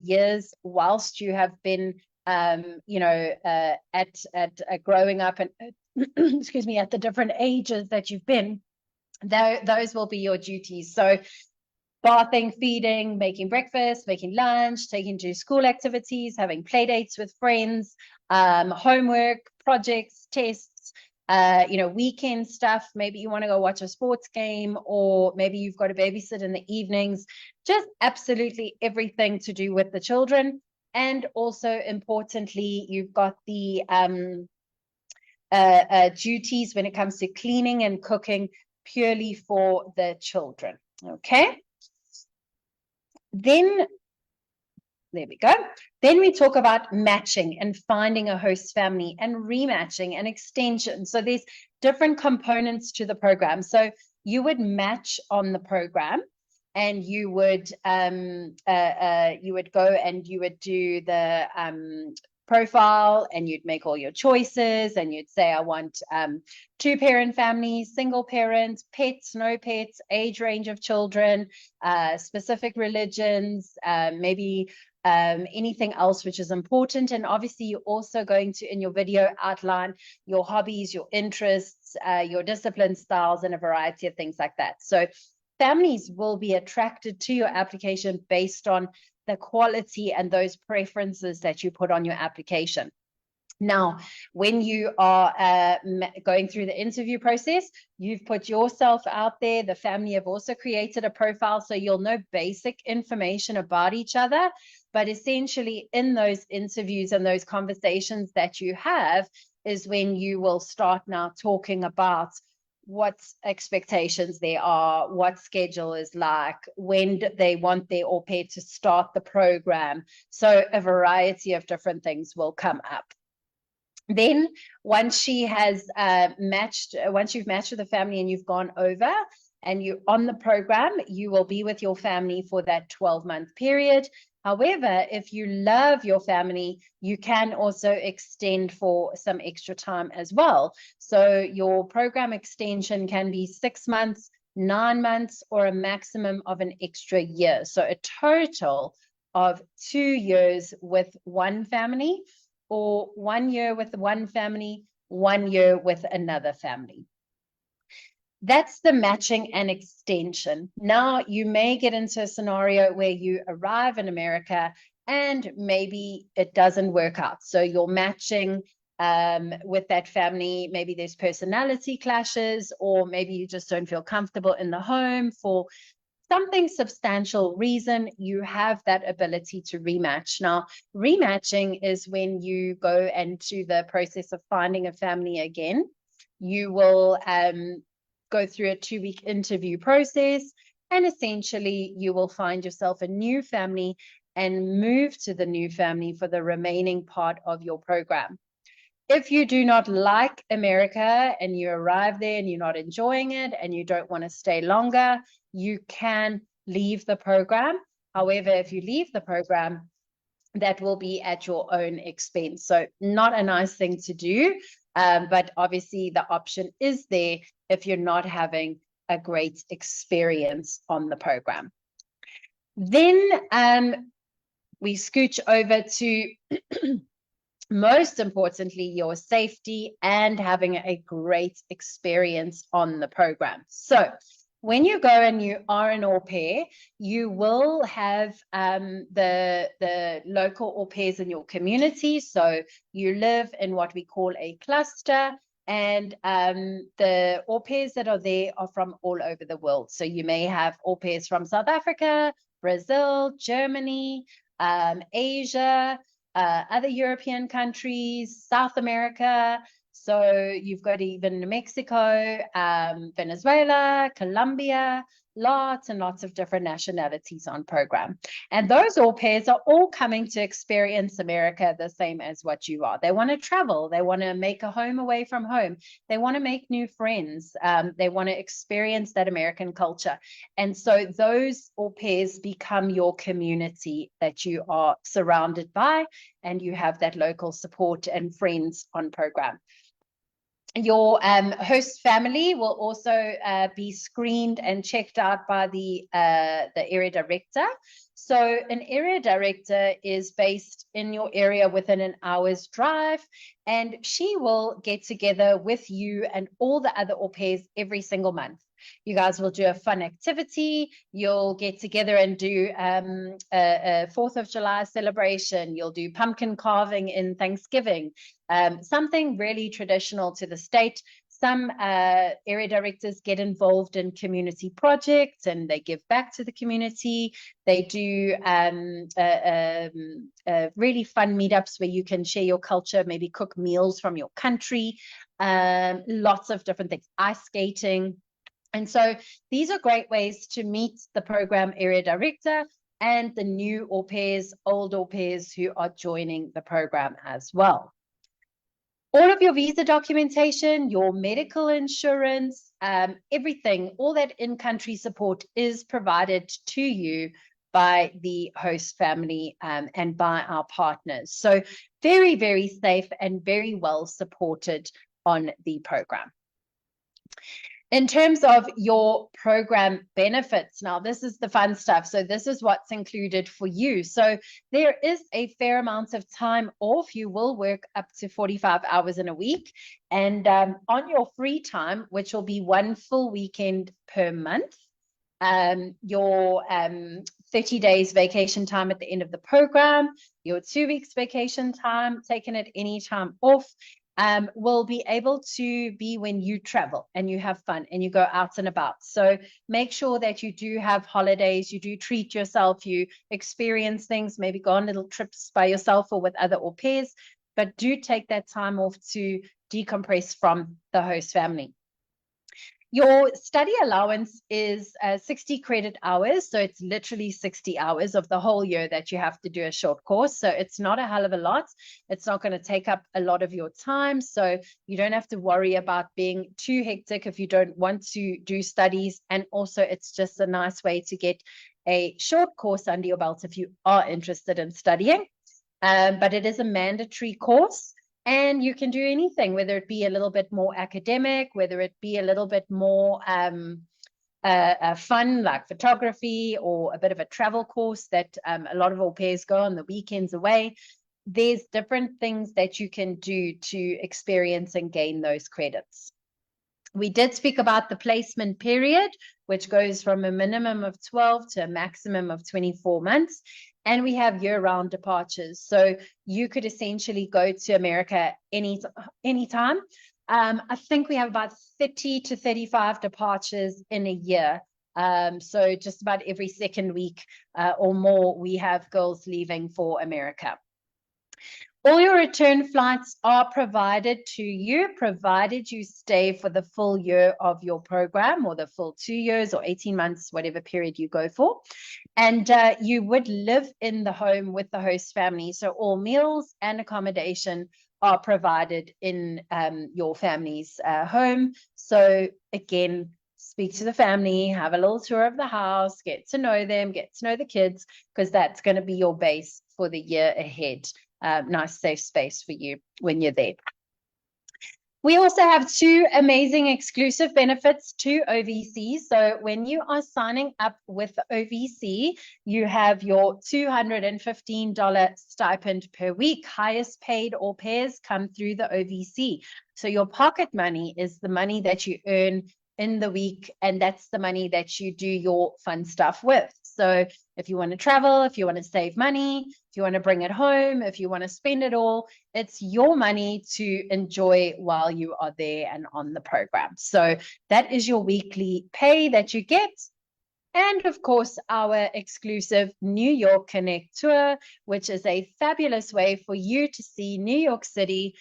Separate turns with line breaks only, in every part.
years whilst you have been, you know, at growing up and, excuse me, at the different ages that you've been, those will be your duties. So bathing, feeding, making breakfast, making lunch, taking to school activities, having play dates with friends, homework, projects, tests, you know, weekend stuff. Maybe you want to go watch a sports game, or maybe you've got to babysit in the evenings. Just absolutely everything to do with the children. And also importantly, you've got the duties when it comes to cleaning and cooking purely for the children. Okay. Then, there we go. Then we talk about matching and finding a host family and rematching and extension. So there's different components to the program. So you would match on the program, and you would go and you would do the profile, and you'd make all your choices, and you'd say, I want 2-parent families, single parents, pets, no pets, age range of children, specific religions, maybe anything else which is important. And obviously you're also going to, in your video, outline your hobbies, your interests, your discipline styles, and a variety of things like that. So families will be attracted to your application based on the quality and those preferences that you put on your application. Now, when you are going through the interview process, you've put yourself out there. The family have also created a profile, so you'll know basic information about each other. But essentially, in those interviews and those conversations that you have is when you will start now talking about what expectations there are, what schedule is like, when they want their au pair to start the program. So a variety of different things will come up. Then once she has once you've matched with the family and you've gone over and you're on the program, you will be with your family for that 12-month period. However, if you love your family, you can also extend for some extra time as well. So your program extension can be 6 months, 9 months, or a maximum of an extra year. So a total of 2 years with one family, or 1 year with one family, 1 year with another family. That's the matching and extension. Now, you may get into a scenario where you arrive in America and maybe it doesn't work out. So you're matching with that family. Maybe there's personality clashes, or maybe you just don't feel comfortable in the home for something substantial reason. You have that ability to rematch. Now, rematching is when you go into the process of finding a family again. You will go through a 2-week interview process, and essentially you will find yourself a new family and move to the new family for the remaining part of your program. If you do not like America and you arrive there and you're not enjoying it and you don't want to stay longer, you can leave the program. However, if you leave the program, that will be at your own expense. So not a nice thing to do, but obviously the option is there if you're not having a great experience on the program. Then we scooch over to most importantly, your safety and having a great experience on the program. So when you go and you are an au pair, you will have the local au pairs in your community. So you live in what we call a cluster, and the au pairs that are there are from all over the world. So you may have au pairs from South Africa, Brazil, Germany, Asia, other European countries, South America. So you've got even Mexico, Venezuela, Colombia, lots and lots of different nationalities on program. And those au pairs are all coming to experience America the same as what you are. They want to travel. They want to make a home away from home. They want to make new friends. They want to experience that American culture. And so those au pairs become your community that you are surrounded by, and you have that local support and friends on program. Your host family will also be screened and checked out by the area director. So an area director is based in your area within an hour's drive, and she will get together with you and all the other au pairs every single month. You guys will do a fun activity. You'll get together and do a 4th of July celebration. You'll do pumpkin carving in Thanksgiving, something really traditional to the state. Some area directors get involved in community projects and they give back to the community. They do really fun meetups where you can share your culture, maybe cook meals from your country, lots of different things, ice skating. And so these are great ways to meet the program area director and the new au pairs, old au pairs who are joining the program as well. All of your visa documentation, your medical insurance, everything, all that in-country support is provided to you by the host family and by our partners. So very, very safe and very well supported on the program. In terms of your program benefits, now this is the fun stuff. So this is what's included for you. So there is a fair amount of time off. You will work up to 45 hours in a week. And on your free time, which will be 1 full weekend per month, your 30 days vacation time at the end of the program, your 2 weeks vacation time taken at any time off, will be able to be when you travel and you have fun and you go out and about. So make sure that you do have holidays, you do treat yourself, you experience things, maybe go on little trips by yourself or with other au pairs, but do take that time off to decompress from the host family. Your study allowance is 60 credit hours. So it's literally 60 hours of the whole year that you have to do a short course. So it's not a hell of a lot. It's not going to take up a lot of your time. So you don't have to worry about being too hectic if you don't want to do studies. And also it's just a nice way to get a short course under your belt if you are interested in studying. But it is a mandatory course. And you can do anything, whether it be a little bit more academic, whether it be a little bit more fun, like photography, or a bit of a travel course that a lot of au pairs go on the weekends away. There's different things that you can do to experience and gain those credits. We did speak about the placement period, which goes from a minimum of 12 to a maximum of 24 months. And we have year-round departures. So you could essentially go to America anytime. I think we have about 30 to 35 departures in a year. So just about every second week or more, we have girls leaving for America. All your return flights are provided to you, provided you stay for the full year of your program or the full 2 years or 18 months, whatever period you go for. And you would live in the home with the host family. So all meals and accommodation are provided in your family's home. So again, speak to the family, have a little tour of the house, get to know them, get to know the kids, because that's going to be your base for the year ahead. Nice safe space for you when you're there. We also have 2 amazing exclusive benefits to OVC. So when you are signing up with OVC, you have your $215 stipend per week. Highest paid au pairs come through the OVC. So your pocket money is the money that you earn in the week, and that's the money that you do your fun stuff with. So if you want to travel, if you want to save money, if you want to bring it home, if you want to spend it all, it's your money to enjoy while you are there and on the program. So that is your weekly pay that you get. And of course, our exclusive New York Connect tour, which is a fabulous way for you to see New York City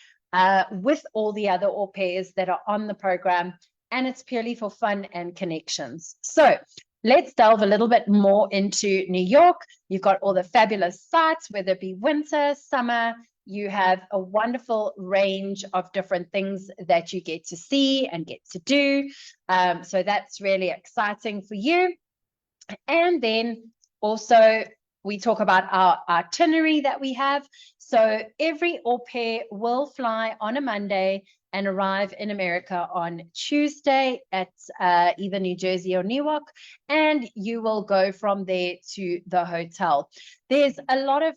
with all the other au pairs that are on the program. And it's purely for fun and connections. So let's delve a little bit more into New York. You've got all the fabulous sites, whether it be winter, summer. You have a wonderful range of different things that you get to see and get to do. So that's really exciting for you. And then also we talk about our itinerary that we have. So every au pair will fly on a Monday and arrive in America on Tuesday at either New Jersey or Newark, and you will go from there to the hotel. There's a lot of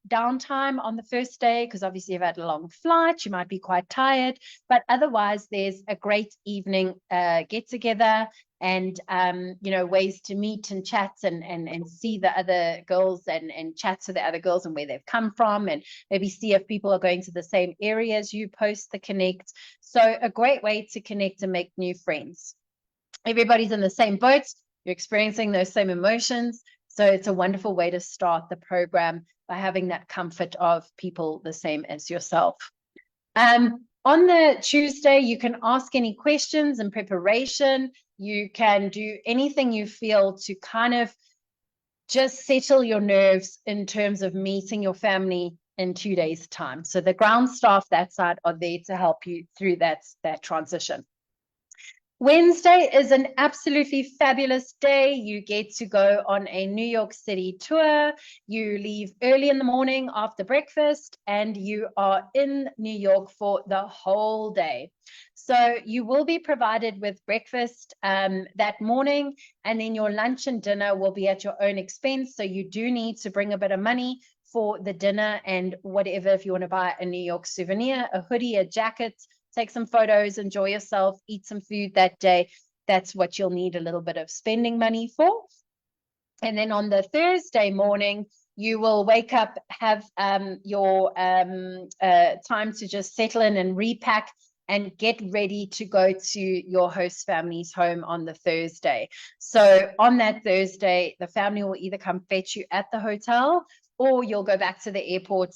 downtime on the first day because obviously you've had a long flight, you might be quite tired, but otherwise there's a great evening get together and ways to meet and chat and see the other girls and chat to the other girls and where they've come from, and maybe see if people are going to the same areas you post the connect. So a great way to connect and make new friends. Everybody's in the same boat, you're experiencing those same emotions, so it's a wonderful way to start the program by having that comfort of people the same as yourself. On the Tuesday, you can ask any questions in preparation. You can do anything you feel to kind of just settle your nerves in terms of meeting your family in 2 days' time. So the ground staff that side are there to help you through that transition. Wednesday is an absolutely fabulous day. You get to go on a New York City tour. You leave early in the morning after breakfast, and you are in New York for the whole day. So you will be provided with breakfast that morning, and then your lunch and dinner will be at your own expense. So you do need to bring a bit of money for the dinner and whatever, if you want to buy a New York souvenir, a hoodie, a jacket, take some photos, enjoy yourself, eat some food that day. That's what you'll need a little bit of spending money for. And then on the Thursday morning, you will wake up, have your time to just settle in and repack and get ready to go to your host family's home on the Thursday. So on that Thursday, the family will either come fetch you at the hotel, or you'll go back to the airport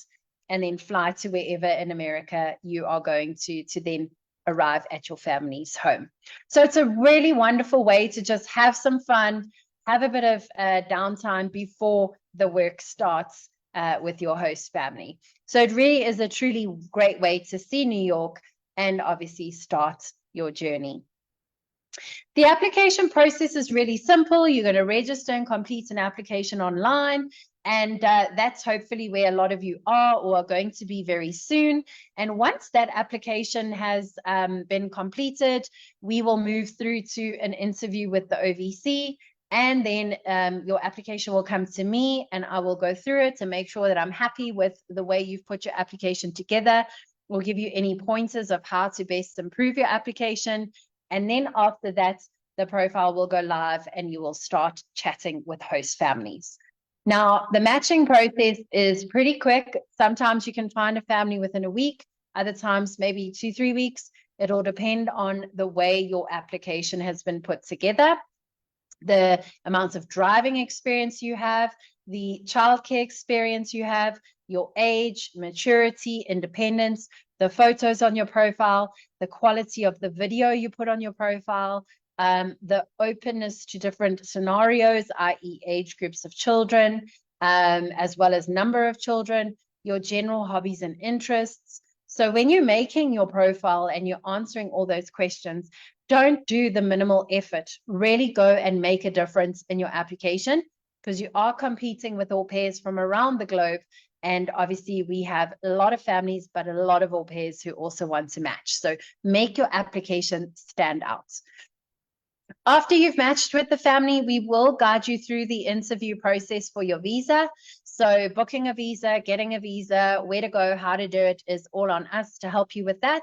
and then fly to wherever in America you are going to then arrive at your family's home. So it's a really wonderful way to just have some fun, have a bit of downtime before the work starts with your host family. So it really is a truly great way to see New York and obviously start your journey. The application process is really simple. You're going to register and complete an application online. And that's hopefully where a lot of you are or are going to be very soon. And once that application has been completed, we will move through to an interview with the OVC. And then your application will come to me, and I will go through it to make sure that I'm happy with the way you've put your application together. We'll give you any pointers of how to best improve your application. And then after that, the profile will go live and you will start chatting with host families. Now, the matching process is pretty quick. Sometimes you can find a family within a week, other times maybe 2-3 weeks. It'll depend on the way your application has been put together, the amount of driving experience you have, the childcare experience you have, your age, maturity, independence, the photos on your profile, the quality of the video you put on your profile, the openness to different scenarios, i.e. age groups of children, as well as number of children, your general hobbies and interests. So when you're making your profile and you're answering all those questions, don't do the minimal effort. Really go and make a difference in your application, because you are competing with au pairs from around the globe. And obviously we have a lot of families, but a lot of au pairs who also want to match. So make your application stand out. After you've matched with the family, we will guide you through the interview process for your visa. So booking a visa, getting a visa, where to go, how to do it is all on us to help you with that.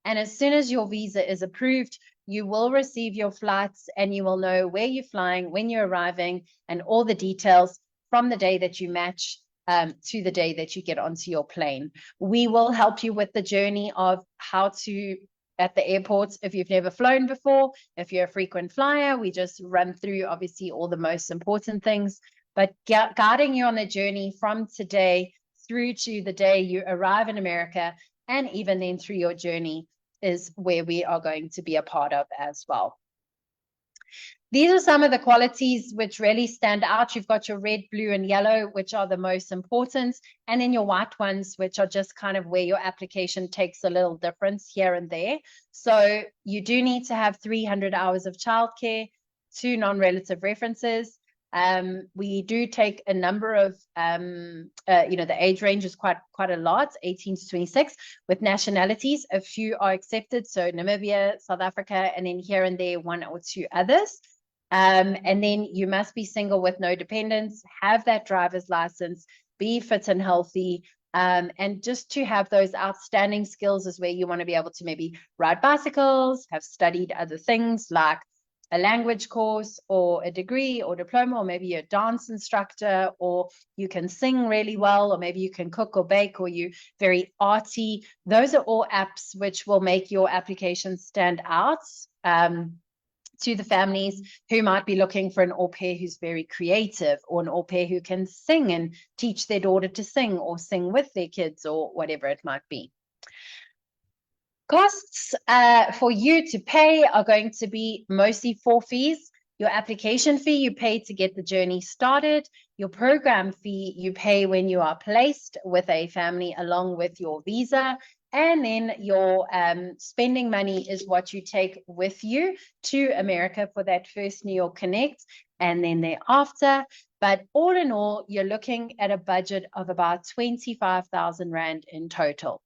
And as soon as your visa is approved, you will receive your flights and you will know where you're flying, when you're arriving, and all the details from the day that you match to the day that you get onto your plane. We will help you with the journey of how to, at the airports, if you've never flown before, if you're a frequent flyer, we just run through obviously all the most important things, but guiding you on the journey from today through to the day you arrive in America, and even then through your journey, is where we are going to be a part of as well. These are some of the qualities which really stand out. You've got your red, blue, and yellow, which are the most important, and then your white ones, which are just kind of where your application takes a little difference here and there. So you do need to have 300 hours of childcare, 2 non-relative references, We do take a number of, the age range is quite a lot, 18 to 26, with nationalities. A few are accepted, so Namibia, South Africa, and then here and there, one or two others. And then you must be single with no dependents, have that driver's license, be fit and healthy, and just to have those outstanding skills is where you want to be able to maybe ride bicycles, have studied other things like a language course or a degree or diploma, or maybe you're a dance instructor, or you can sing really well, or maybe you can cook or bake, or you very arty. Those are all apps which will make your application stand out to the families who might be looking for an au pair who's very creative, or an au pair who can sing and teach their daughter to sing, or sing with their kids, or whatever it might be. Costs for you to pay are going to be mostly 4 fees. Your application fee you pay to get the journey started. Your program fee you pay when you are placed with a family along with your visa. And then your spending money is what you take with you to America for that first New York Connect and then thereafter. But all in all, you're looking at a budget of about 25,000 Rand in total.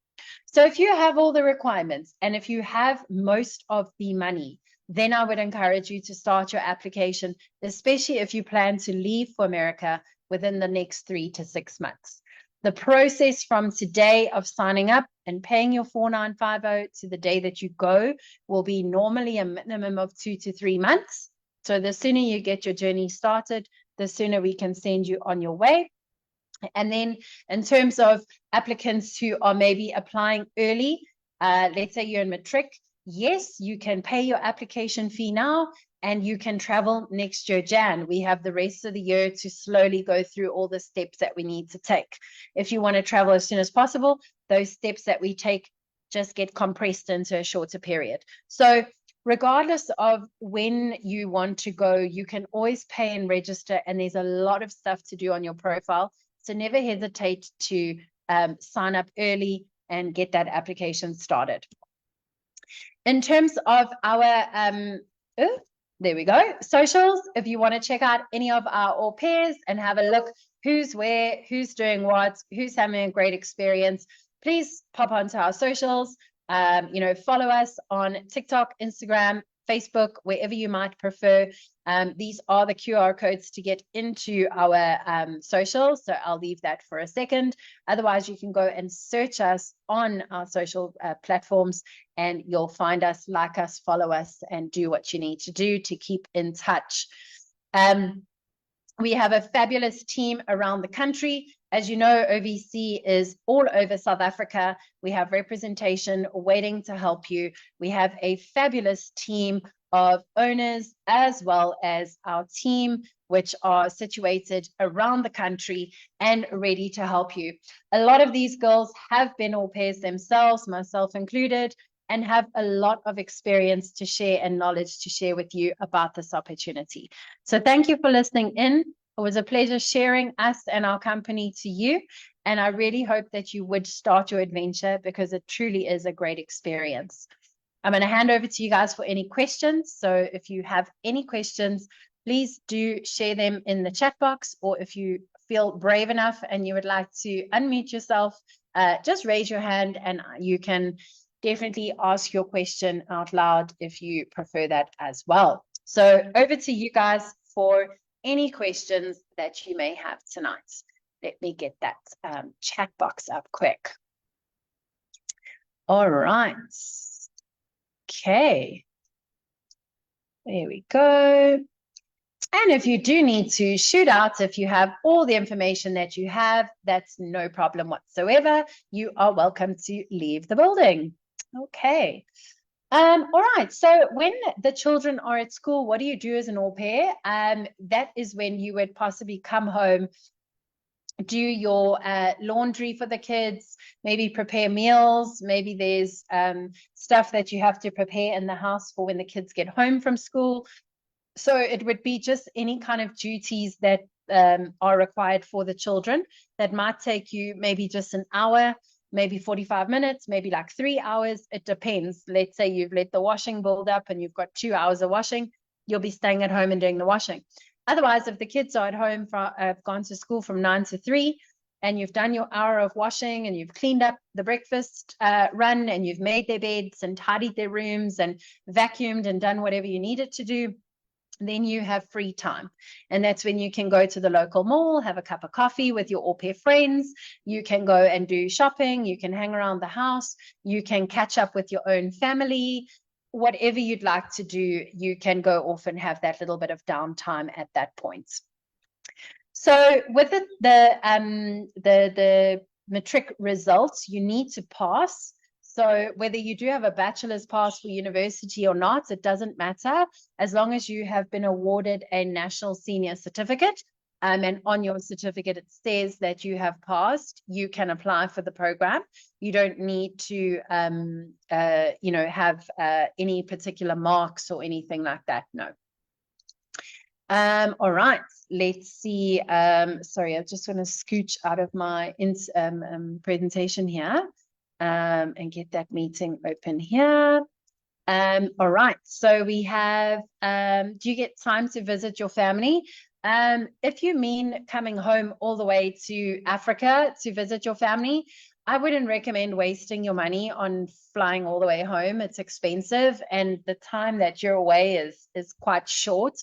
So if you have all the requirements and if you have most of the money, then I would encourage you to start your application, especially if you plan to leave for America within the next 3 to 6 months. The process from today of signing up and paying your 4950 to the day that you go will be normally a minimum of 2 to 3 months. So the sooner you get your journey started, the sooner we can send you on your way. And then in terms of applicants who are maybe applying early, let's say you're in matric, yes, you can pay your application fee now and you can travel next year, Jan. We have the rest of the year to slowly go through all the steps that we need to take. If you want to travel as soon as possible, those steps that we take just get compressed into a shorter period. So regardless of when you want to go, you can always pay and register, and there's a lot of stuff to do on your profile. So never hesitate to sign up early and get that application started. In terms of our, there we go, socials, if you want to check out any of our au pairs and have a look who's where, who's doing what, who's having a great experience, please pop onto our socials. Follow us on TikTok, Instagram, Facebook, wherever you might prefer. These are the QR codes to get into our socials. So I'll leave that for a second. Otherwise, you can go and search us on our social platforms and you'll find us, like us, follow us, and do what you need to do to keep in touch. We have a fabulous team around the country. As you know, OVC is all over South Africa. We have representation waiting to help you. We have a fabulous team of owners as well as our team, which are situated around the country and ready to help you. A lot of these girls have been au pairs themselves, myself included, and have a lot of experience to share and knowledge to share with you about this opportunity. So thank you for listening in. It was a pleasure sharing us and our company to you. And I really hope that you would start your adventure because it truly is a great experience. I'm going to hand over to you guys for any questions. So if you have any questions, please do share them in the chat box, or if you feel brave enough and you would like to unmute yourself, just raise your hand and you can definitely ask your question out loud if you prefer that as well. So over to you guys for any questions that you may have tonight. Let me get that chat box up quick. All right. Okay. There we go. And if you do need to shoot out, if you have all the information that you have, that's no problem whatsoever. You are welcome to leave the building. Okay. All right. So when the children are at school, what do you do as an au pair? That is when you would possibly come home, do your laundry for the kids, maybe prepare meals. Maybe there's stuff that you have to prepare in the house for when the kids get home from school. So it would be just any kind of duties that are required for the children that might take you maybe just an hour, maybe 45 minutes, maybe like 3 hours. It depends. Let's say you've let the washing build up and you've got 2 hours of washing. You'll be staying at home and doing the washing. Otherwise, if the kids are at home, have gone to school from 9 to 3, and you've done your hour of washing and you've cleaned up the breakfast run and you've made their beds and tidied their rooms and vacuumed and done whatever you needed to do, then you have free time. And that's when you can go to the local mall, have a cup of coffee with your au pair friends. You can go and do shopping. You can hang around the house. You can catch up with your own family. Whatever you'd like to do, you can go off and have that little bit of downtime at that point. So with the matric results, you need to pass. So whether you do have a bachelor's pass for university or not, it doesn't matter, as long as you have been awarded a national senior certificate. And on your certificate, it says that you have passed, you can apply for the program. You don't need to, have any particular marks or anything like that, no. All right, let's see. Sorry, I'm just going to scooch out of my presentation here and get that meeting open here. All right, so we have, do you get time to visit your family? If you mean coming home all the way to Africa to visit your family, I wouldn't recommend wasting your money on flying all the way home. It's expensive, and the time that you're away is quite short.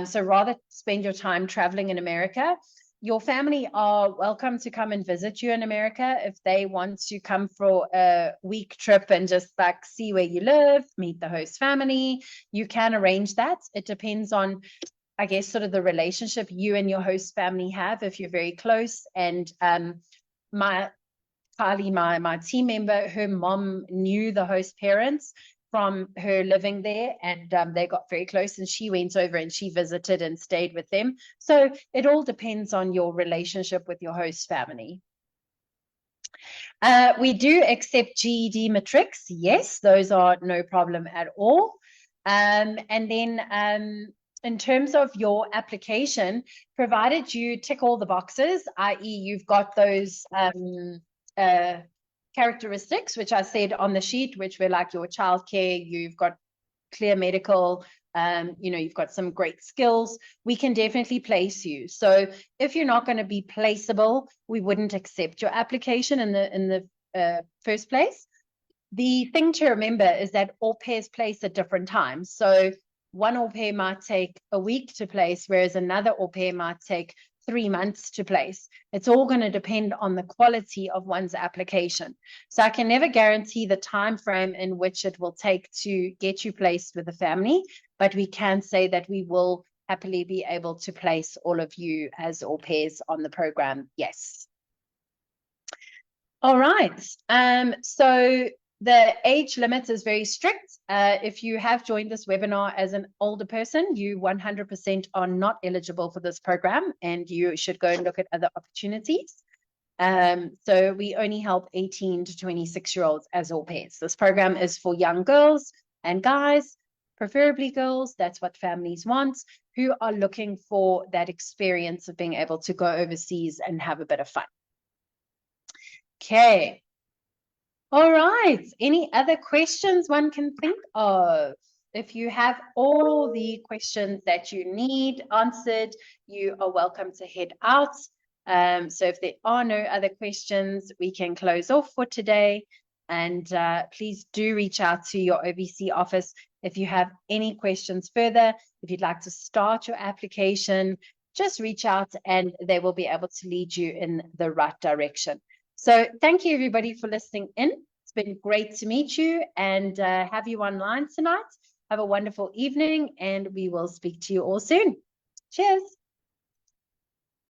So rather spend your time traveling in America. Your family are welcome to come and visit you in America if they want to come for a week trip and just like see where you live, meet the host family. You can arrange that. It depends on, I guess, sort of the relationship you and your host family have, if you're very close. And Kylie, my team member, her mom knew the host parents from her living there, and they got very close, and she went over and she visited and stayed with them. So it all depends on your relationship with your host family. We do accept GED matrics. Yes, those are no problem at all. And then in terms of your application, provided you tick all the boxes, i.e. you've got those characteristics, which I said on the sheet, which were like your childcare, you've got clear medical, you've got some great skills, we can definitely place you. So if you're not going to be placeable, we wouldn't accept your application in the first place. The thing to remember is that au pairs place at different times. So one au pair might take a week to place, whereas another au pair might take 3 months to place. It's all going to depend on the quality of one's application. So I can never guarantee the time frame in which it will take to get you placed with a family, but we can say that we will happily be able to place all of you as au pairs on the program. Yes. All right. So the age limit is very strict. If you have joined this webinar as an older person, you 100% are not eligible for this program, and you should go and look at other opportunities. So we only help 18 to 26-year-olds as au pairs. This program is for young girls and guys, preferably girls. That's what families want, who are looking for that experience of being able to go overseas and have a bit of fun. Okay. All right. Any other questions one can think of? If you have all the questions that you need answered, you are welcome to head out. So if there are no other questions, we can close off for today. And please do reach out to your OVC office if you have any questions further. If you'd like to start your application, just reach out and they will be able to lead you in the right direction. So thank you, everybody, for listening in. It's been great to meet you and have you online tonight. Have a wonderful evening, and we will speak to you all soon. Cheers.